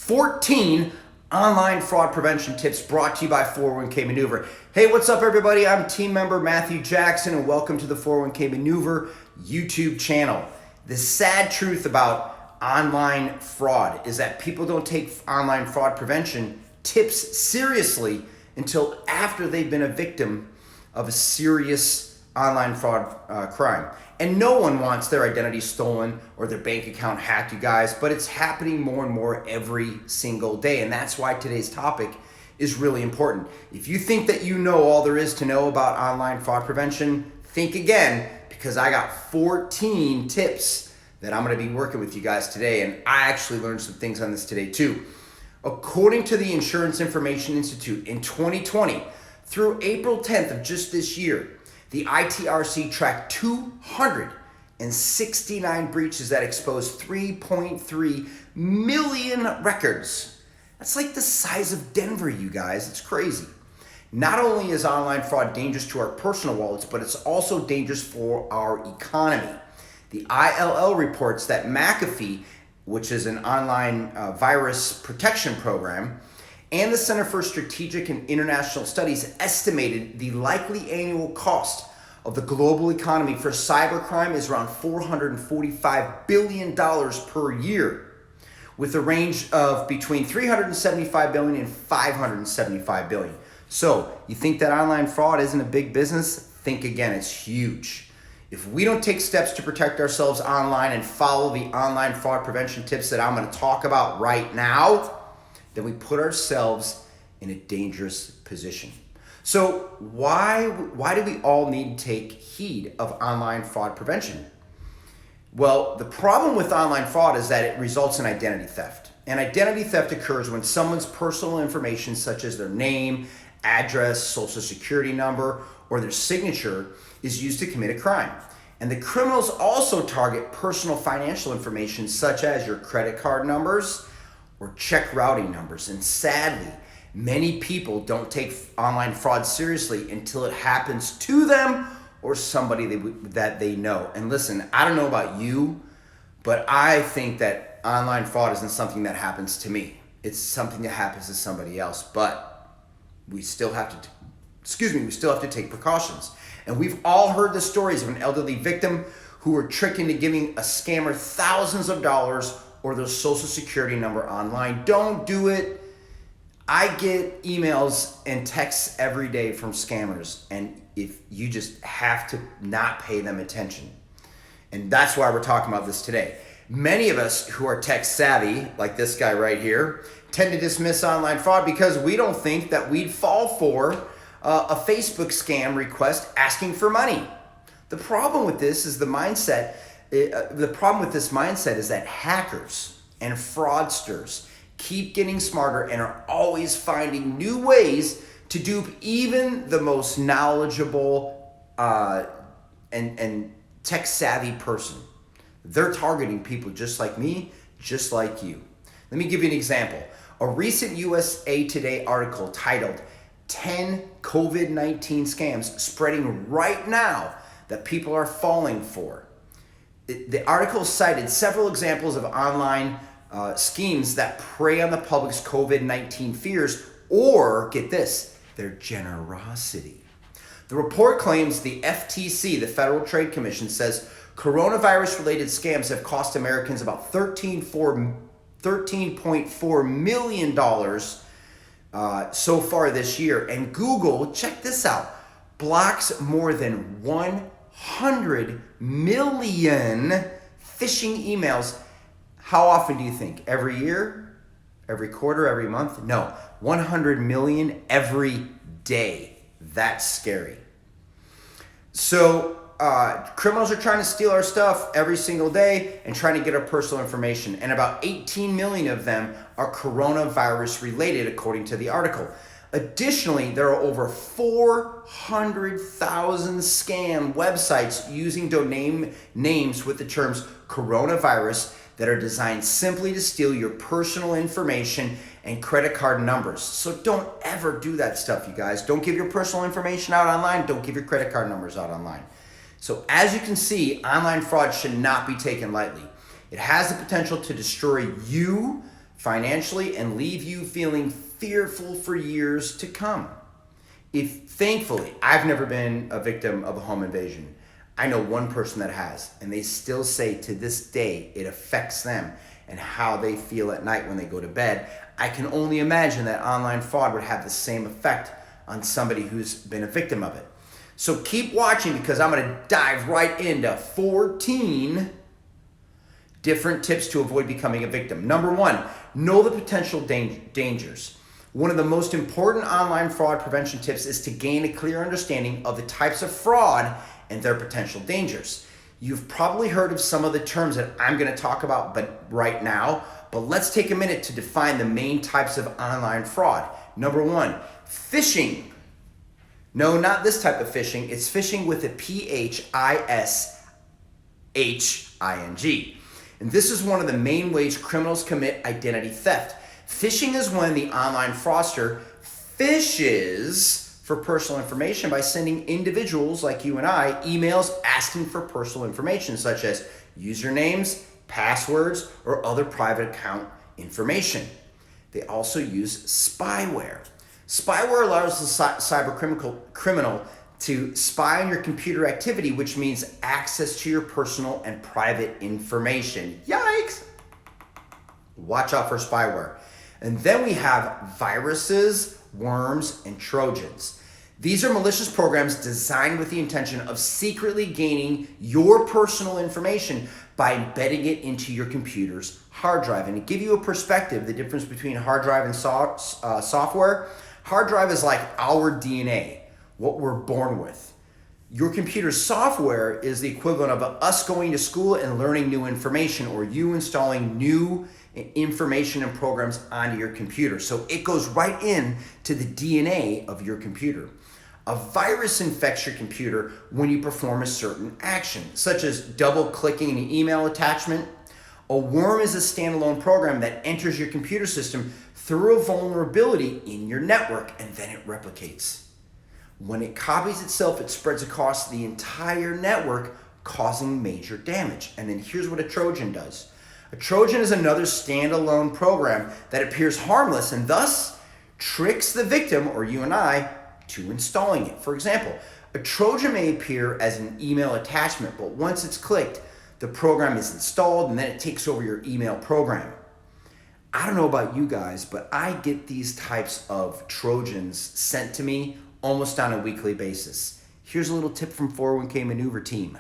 14 online fraud prevention tips brought to you by 401k Maneuver. Hey, what's up everybody? I'm team member Matthew Jackson and welcome to the 401k Maneuver YouTube channel. The sad truth about online fraud is that people don't take online fraud prevention tips seriously until after they've been a victim of a serious online fraud crime. And no one wants their identity stolen or their bank account hacked, you guys, but it's happening more and more every single day. And that's why today's topic is really important. If you think that you know all there is to know about online fraud prevention, think again, because I got 14 tips that I'm gonna be working with you guys today. And I actually learned some things on this today too. According to the Insurance Information Institute, in 2020, through April 10th of just this year, the ITRC tracked 269 breaches that exposed 3.3 million records. That's like the size of Denver, you guys. It's crazy. Not only is online fraud dangerous to our personal wallets, but it's also dangerous for our economy. The ILL reports that McAfee, which is an online virus protection program, and the Center for Strategic and International Studies estimated the likely annual cost of the global economy for cybercrime is around $445 billion per year, with a range of between $375 billion and $575 billion. So you think that online fraud isn't a big business? Think again, it's huge. If we don't take steps to protect ourselves online and follow the online fraud prevention tips that I'm going to talk about right now, then we put ourselves in a dangerous position. So why do we all need to take heed of online fraud prevention? Well, the problem with online fraud is that it results in identity theft. And identity theft occurs when someone's personal information, such as their name, address, social security number, or their signature, is used to commit a crime. And the criminals also target personal financial information, such as your credit card numbers, or check routing numbers. And sadly, many people don't take online fraud seriously until it happens to them or somebody that they know. And listen, I don't know about you, but I think that online fraud isn't something that happens to me. It's something that happens to somebody else, but we still have to take precautions. And we've all heard the stories of an elderly victim who were tricked into giving a scammer thousands of dollars or their social security number online. Don't do it. I get emails and texts every day from scammers, and if you just have to not pay them attention. And that's why we're talking about this today. Many of us who are tech savvy, like this guy right here, tend to dismiss online fraud because we don't think that we'd fall for a Facebook scam request asking for money. The problem with this is mindset is that hackers and fraudsters keep getting smarter and are always finding new ways to dupe even the most knowledgeable and tech savvy person. They're targeting people just like me, just like you. Let me give you an example. A recent USA Today article titled 10 COVID-19 Scams Spreading Right Now That People Are Falling For. The article cited several examples of online schemes that prey on the public's COVID-19 fears or, get this, their generosity. The report claims the FTC, the Federal Trade Commission, says coronavirus-related scams have cost Americans about $13.4 million so far this year. And Google, check this out, blocks more than 100 million phishing emails. How often do you think? Every year? Every quarter? Every month? No, 100 million every day. That's scary. So criminals are trying to steal our stuff every single day and trying to get our personal information. And about 18 million of them are coronavirus related, according to the article. Additionally, there are over 400,000 scam websites using domain names with the terms coronavirus that are designed simply to steal your personal information and credit card numbers. So don't ever do that stuff, you guys. Don't give your personal information out online. Don't give your credit card numbers out online. So as you can see, online fraud should not be taken lightly. It has the potential to destroy you, financially and leave you feeling fearful for years to come. If thankfully, I've never been a victim of a home invasion. I know one person that has, and they still say to this day it affects them and how they feel at night when they go to bed. I can only imagine that online fraud would have the same effect on somebody who's been a victim of it. So keep watching, because I'm going to dive right into 14 different tips to avoid becoming a victim. Number one, know the potential dangers. One of the most important online fraud prevention tips is to gain a clear understanding of the types of fraud and their potential dangers. You've probably heard of some of the terms that I'm going to talk about right now, but let's take a minute to define the main types of online fraud. Number one, phishing. No, not this type of phishing. It's phishing with a P-H-I-S-H-I-N-G. And this is one of the main ways criminals commit identity theft. Phishing is when the online fraudster fishes for personal information by sending individuals like you and I emails asking for personal information such as usernames, passwords, or other private account information. They also use spyware. Spyware allows the cyber criminal to spy on your computer activity, which means access to your personal and private information. Yikes! Watch out for spyware. And then we have viruses, worms, and Trojans. These are malicious programs designed with the intention of secretly gaining your personal information by embedding it into your computer's hard drive. And to give you a perspective, the difference between hard drive and software, hard drive is like our DNA, what we're born with. Your computer's software is the equivalent of us going to school and learning new information, or you installing new information and programs onto your computer. So it goes right in to the DNA of your computer. A virus infects your computer when you perform a certain action, such as double-clicking an email attachment. A worm is a standalone program that enters your computer system through a vulnerability in your network, and then it replicates. When it copies itself, it spreads across the entire network, causing major damage. And then here's what a Trojan does. A Trojan is another standalone program that appears harmless and thus tricks the victim, or you and I, to installing it. For example, a Trojan may appear as an email attachment, but once it's clicked, the program is installed and then it takes over your email program. I don't know about you guys, but I get these types of Trojans sent to me almost on a weekly basis. Here's a little tip from 401k Maneuver Team.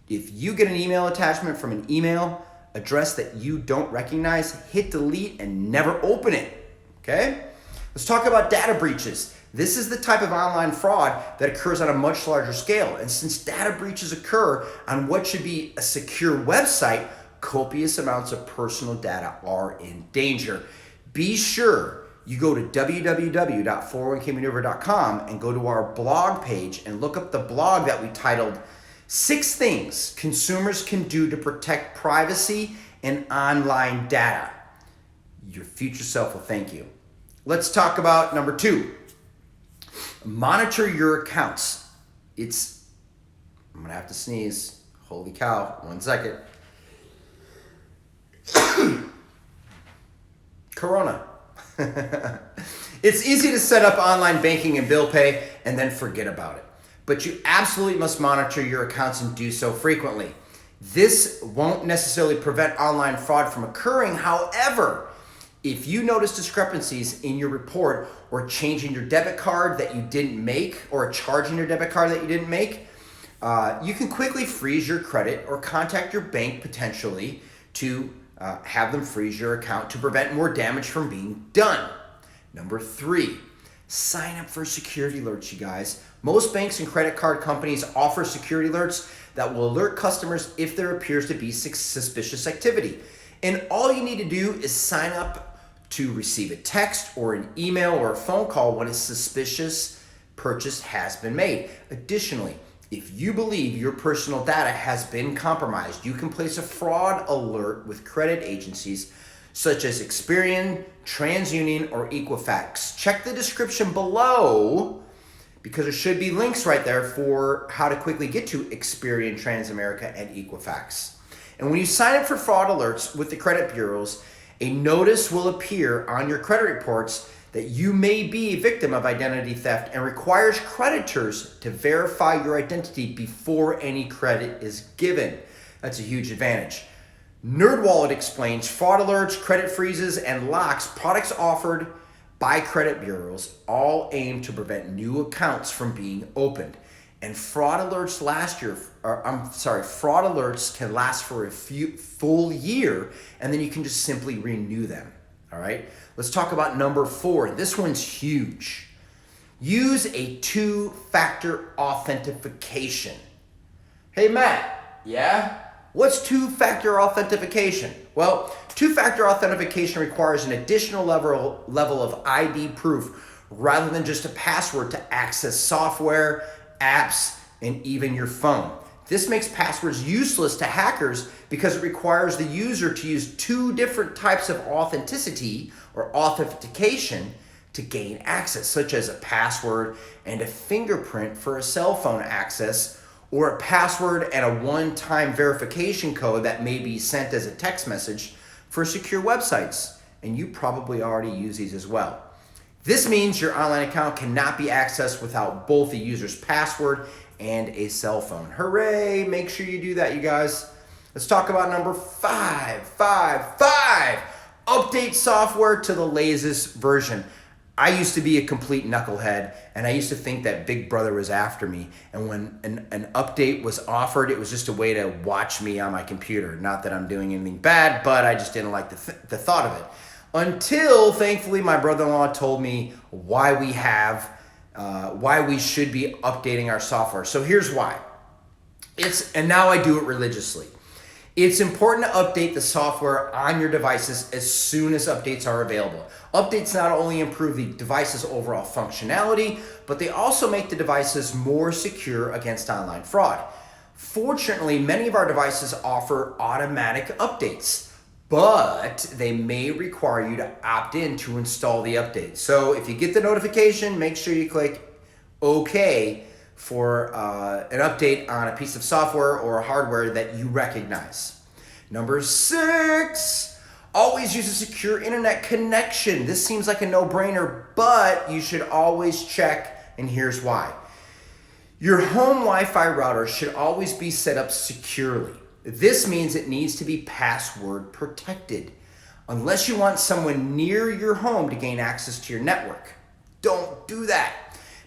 If you get an email attachment from an email address that you don't recognize, hit delete and never open it, okay? Let's talk about data breaches. This is the type of online fraud that occurs on a much larger scale. And since data breaches occur on what should be a secure website, copious amounts of personal data are in danger. Be sure you go to www.401kmaneuver.com and go to our blog page and look up the blog that we titled 6 Things Consumers Can Do to Protect Privacy and Online Data. Your future self will thank you. Let's talk about number 2. Monitor your accounts. I'm going to have to sneeze. Holy cow. 1 second. Corona. It's easy to set up online banking and bill pay and then forget about it. But you absolutely must monitor your accounts and do so frequently. This won't necessarily prevent online fraud from occurring. However, if you notice discrepancies in your report, or change in your debit card that you didn't make, or a charge in your debit card that you didn't make, you can quickly freeze your credit or contact your bank potentially to have them freeze your account to prevent more damage from being done. Number 3, sign up for security alerts, you guys. Most banks and credit card companies offer security alerts that will alert customers if there appears to be suspicious activity. And all you need to do is sign up to receive a text or an email or a phone call when a suspicious purchase has been made. Additionally, if you believe your personal data has been compromised, you can place a fraud alert with credit agencies such as Experian, TransUnion, or Equifax. Check the description below because there should be links right there for how to quickly get to Experian, Transamerica, and Equifax. And when you sign up for fraud alerts with the credit bureaus, A notice will appear on your credit reports that you may be a victim of identity theft and requires creditors to verify your identity before any credit is given. That's a huge advantage. NerdWallet explains fraud alerts, credit freezes, and locks, products offered by credit bureaus, all aim to prevent new accounts from being opened. And fraud alerts can last for a full year, and then you can just simply renew them. All right, let's talk about number 4. This one's huge. Use a 2-factor authentication. Hey Matt, yeah? What's 2-factor authentication? Well, 2-factor authentication requires an additional level of ID proof rather than just a password to access software, apps, and even your phone. This makes passwords useless to hackers because it requires the user to use 2 different types of authenticity or authentication to gain access, such as a password and a fingerprint for a cell phone access, or a password and a one-time verification code that may be sent as a text message for secure websites. And you probably already use these as well. This means your online account cannot be accessed without both the user's password and a cell phone. Hooray! Make sure you do that, you guys. Let's talk about number 5. Update software to the latest version. I used to be a complete knucklehead, and I used to think that Big Brother was after me. And when an update was offered, it was just a way to watch me on my computer. Not that I'm doing anything bad, but I just didn't like the thought of it. Until, thankfully, my brother-in-law told me why we should be updating our software. So here's why. And now I do it religiously. It's important to update the software on your devices as soon as updates are available. Updates not only improve the device's overall functionality, but they also make the devices more secure against online fraud. Fortunately, many of our devices offer automatic updates, but they may require you to opt in to install the update. So if you get the notification, make sure you click OK for an update on a piece of software or hardware that you recognize. Number 6, always use a secure internet connection. This seems like a no-brainer, but you should always check, and here's why. Your home Wi-Fi router should always be set up securely. This means it needs to be password protected, unless you want someone near your home to gain access to your network. Don't do that.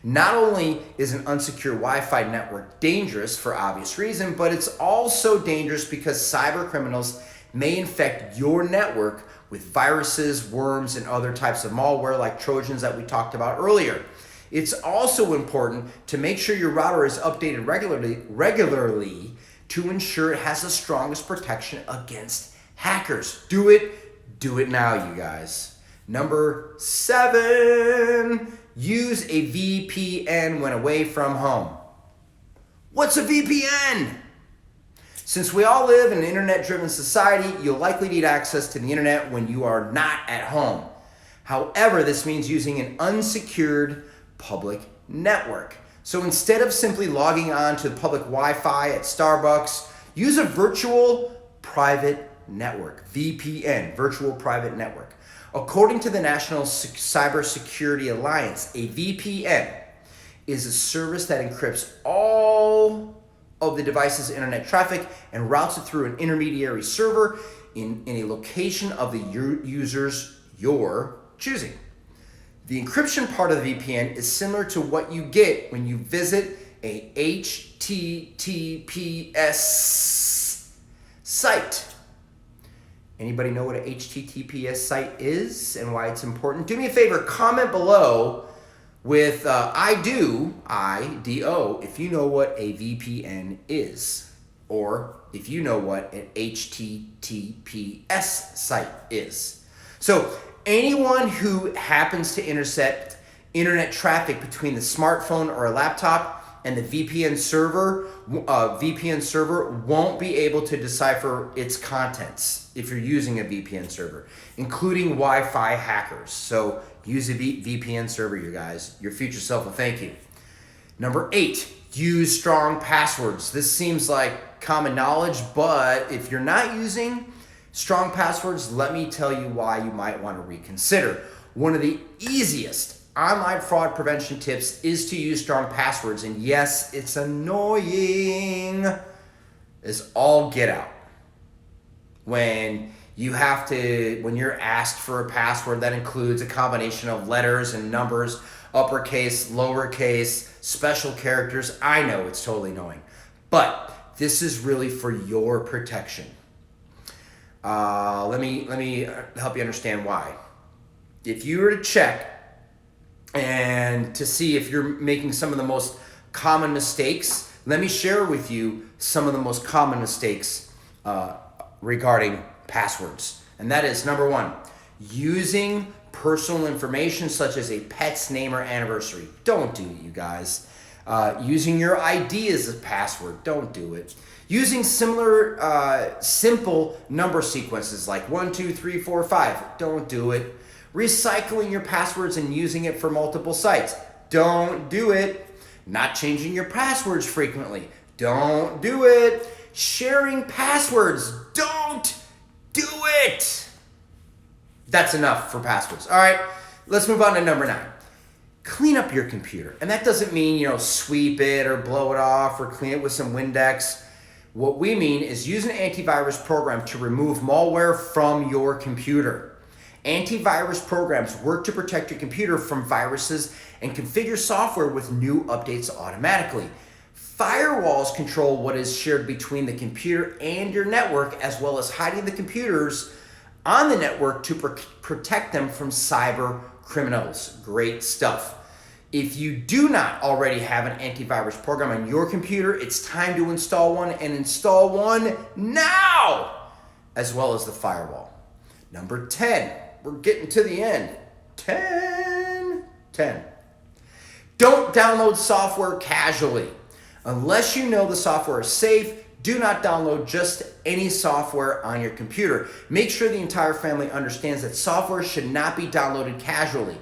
Not only is an unsecure Wi-Fi network dangerous for obvious reason, but it's also dangerous because cyber criminals may infect your network with viruses, worms, and other types of malware like Trojans that we talked about earlier. It's also important to make sure your router is updated regularly to ensure it has the strongest protection against hackers. Do it now, you guys. Number 7, use a VPN when away from home. What's a VPN? Since we all live in an internet-driven society, you'll likely need access to the internet when you are not at home. However, this means using an unsecured public network. So instead of simply logging on to the public Wi-Fi at Starbucks, use a virtual private network, VPN, virtual private network. According to the National Cybersecurity Alliance, a VPN is a service that encrypts all of the device's internet traffic and routes it through an intermediary server in a location of the user's your choosing. The encryption part of the VPN is similar to what you get when you visit a HTTPS site. Anybody know what a HTTPS site is and why it's important? Do me a favor, comment below with I-D-O, if you know what a VPN is, or if you know what an HTTPS site is. So anyone who happens to intercept internet traffic between the smartphone or a laptop and the VPN server won't be able to decipher its contents if you're using a VPN server, including Wi-Fi hackers. So use a VPN server, you guys. Your future self will thank you. Number 8, use strong passwords. This seems like common knowledge, but if you're not using strong passwords, let me tell you why you might want to reconsider. One of the easiest online fraud prevention tips is to use strong passwords. And yes, it's annoying as all get out. When you're asked for a password that includes a combination of letters and numbers, uppercase, lowercase, special characters, I know it's totally annoying. But this is really for your protection. Let me help you understand why. If you were to check and to see if you're making some of the most common mistakes, let me share with you some of the most common mistakes regarding passwords. And that is, number one, using personal information such as a pet's name or anniversary. Don't do it, you guys. Using your ID as a password. Don't do it. Using similar simple number sequences like 1, 2, 3, 4, 5. Don't do it. Recycling your passwords and using it for multiple sites. Don't do it. Not changing your passwords frequently. Don't do it. Sharing passwords. Don't do it. That's enough for passwords. All right, let's move on to number 9. Clean up your computer. And that doesn't mean, sweep it or blow it off or clean it with some Windex. What we mean is use an antivirus program to remove malware from your computer. Antivirus programs work to protect your computer from viruses and configure software with new updates automatically. Firewalls control what is shared between the computer and your network, as well as hiding the computers on the network to protect them from cyber criminals. Great stuff. If you do not already have an antivirus program on your computer, it's time to install one, and install one now, as well as the firewall. Number 10, we're getting to the end. 10. Don't download software casually. Unless you know the software is safe, do not download just any software on your computer. Make sure the entire family understands that software should not be downloaded casually.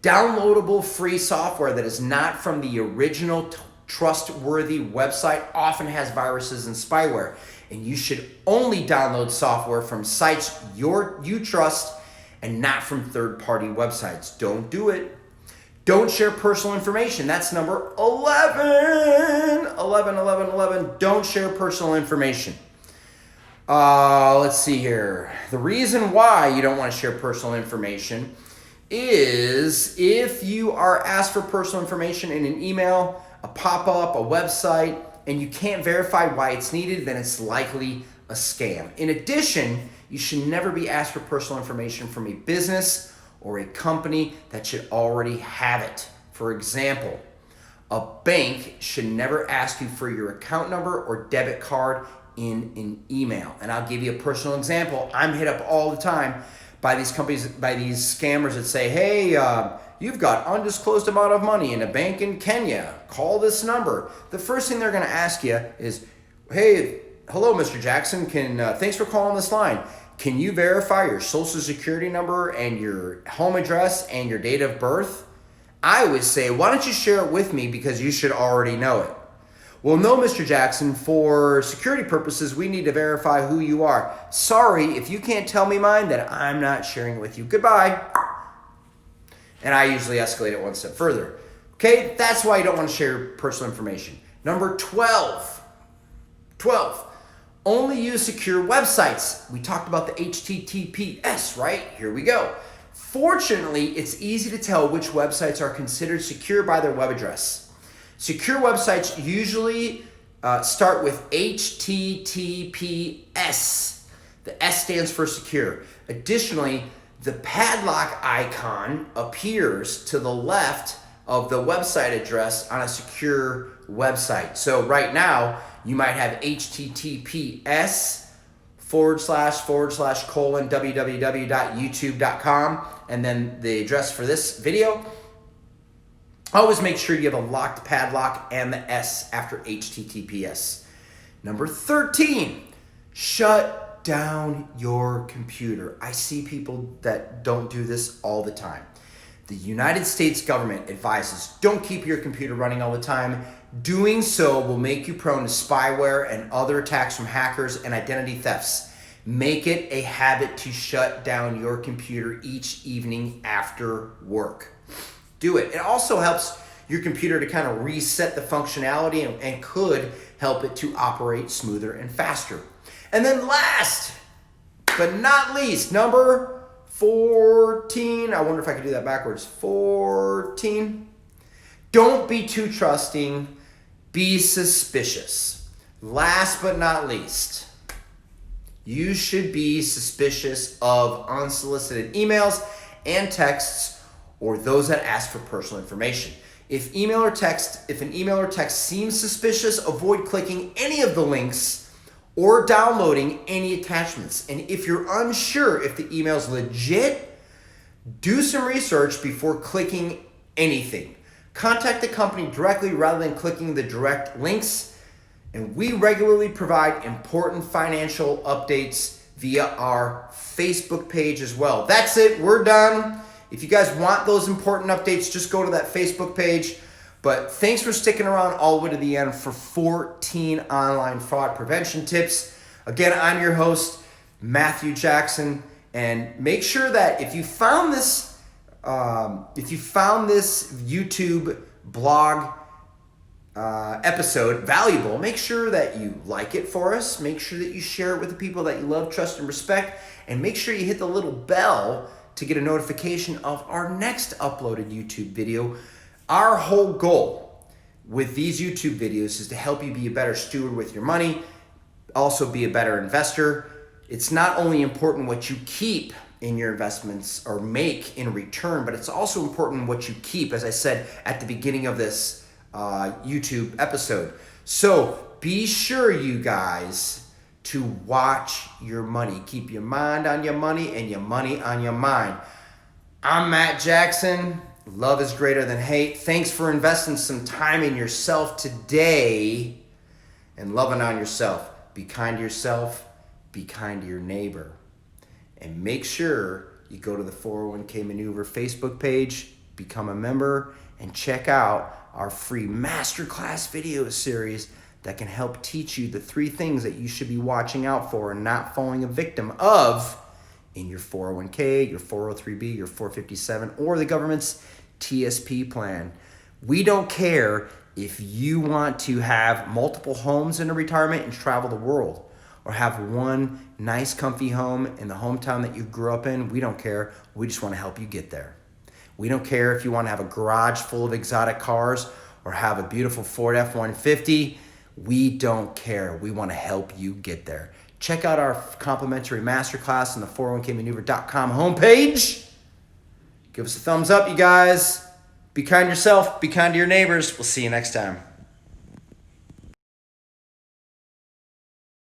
Downloadable free software that is not from the original trustworthy website often has viruses and spyware, and you should only download software from sites you trust and not from third-party websites. Don't do it. Don't share personal information. That's number 11. 11. Don't share personal information. Let's see here. The reason why you don't want to share personal information is if you are asked for personal information in an email, a pop-up, a website, and you can't verify why it's needed, then it's likely a scam. In addition, you should never be asked for personal information from a business or a company that should already have it. For example, a bank should never ask you for your account number or debit card in an email. And I'll give you a personal example. I'm hit up all the time by these companies, by these scammers that say, hey, you've got undisclosed amount of money in a bank in Kenya. Call this number. The first thing they're gonna ask you is, hey, hello, Mr. Jackson, thanks for calling this line. Can you verify your social security number and your home address and your date of birth? I always say, why don't you share it with me because you should already know it. Well, no, Mr. Jackson, for security purposes, we need to verify who you are. Sorry, if you can't tell me mine, then I'm not sharing it with you. Goodbye. And I usually escalate it one step further. Okay, that's why you don't want to share personal information. Number 12. Only use secure websites. We talked about the HTTPS, right? Here we go. Fortunately, it's easy to tell which websites are considered secure by their web address. Secure websites usually start with HTTPS. The S stands for secure. Additionally, the padlock icon appears to the left of the website address on a secure website. So right now, you might have https://www.youtube.com, and then the address for this video. Always make sure you have a locked padlock and the S after HTTPS. Number 13, shut down your computer. I see people that don't do this all the time. The United States government advises don't keep your computer running all the time. Doing so will make you prone to spyware and other attacks from hackers and identity thefts. Make it a habit to shut down your computer each evening after work. Do it. It also helps your computer to kind of reset the functionality and could help it to operate smoother and faster. And then last but not least, number 14. I wonder if I could do that backwards. 14. Don't be too trusting. Be suspicious. Last but not least, you should be suspicious of unsolicited emails and texts or those that ask for personal information. If an email or text seems suspicious, avoid clicking any of the links or downloading any attachments. And if you're unsure if the email is legit, do some research before clicking anything. Contact the company directly rather than clicking the direct links. And we regularly provide important financial updates via our Facebook page as well. That's it. We're done. If you guys want those important updates, just go to that Facebook page. But thanks for sticking around all the way to the end for 14 online fraud prevention tips. Again, I'm your host, Matthew Jackson. And make sure that if you found this YouTube blog episode valuable, make sure that you like it for us. Make sure that you share it with the people that you love, trust, and respect. And make sure you hit the little bell to get a notification of our next uploaded YouTube video. Our whole goal with these YouTube videos is to help you be a better steward with your money, also be a better investor. It's not only important what you keep in your investments or make in return, but it's also important what you keep, as I said at the beginning of this YouTube episode. So be sure, you guys, to watch your money. Keep your mind on your money and your money on your mind. I'm Matt Jackson. Love is greater than hate. Thanks for investing some time in yourself today and loving on yourself. Be kind to yourself. Be kind to your neighbor. And make sure you go to the 401k Maneuver Facebook page, become a member, and check out our free Masterclass video series that can help teach you the 3 things that you should be watching out for and not falling a victim of in your 401k, your 403b, your 457, or the government's TSP plan. We don't care if you want to have multiple homes in a retirement and travel the world, or have one nice comfy home in the hometown that you grew up in. We don't care. We just want to help you get there. We don't care if you want to have a garage full of exotic cars or have a beautiful Ford F-150. We don't care. We want to help you get there. Check out our complimentary masterclass on the 401kmaneuver.com homepage. Give us a thumbs up, you guys. Be kind to yourself. Be kind to your neighbors. We'll see you next time.